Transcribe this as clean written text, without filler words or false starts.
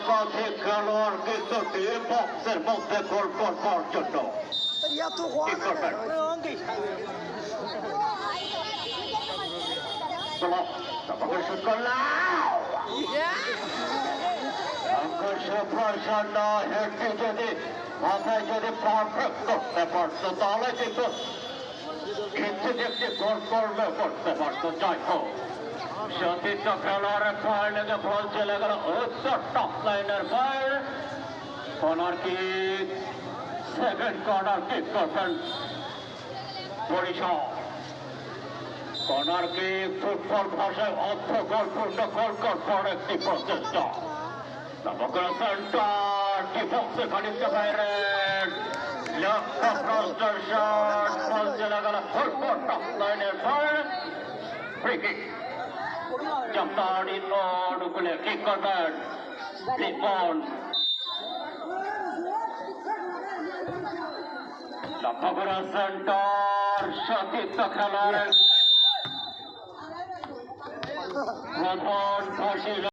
একাধিক খেলোয়াড় কিন্তু টিম বক্সের মধ্যে গোল করবার জন্য কি করবেন? চলো তোমাকে শুট করলাম প্রসন্ন হেডটি যদি মাথায় যদি পারফেক্ট করতে পারতো তাহলে কিন্তু একটি গোল করতে পারতো। যাই হোক সতীর্থ খেলোয়াড়ের পায়ে লেগে বল চলে গেল উত্তর টপ লাইনের বল। Corner kick, second corner kick করবেন পরিষদ। কর্নার কিক ফুটবল ভাষায় অর্থ গোলপূর্ণ গোল করবার একটি প্রচেষ্টা। সমগ্র সেন্টার ডিফেন্সে খানিকটা বাইরে লক্ষ্য প্রস্তার শট, বল চলে গেল ফুটবল টপ লাইনের বল। ফ্রি কিক জফতার অনুকূলে কিক করবেন রিপন। লক্ষ্য করে সেন্টার সতীর্থ খেলোয়াড়ের প্রধান ফাঁসি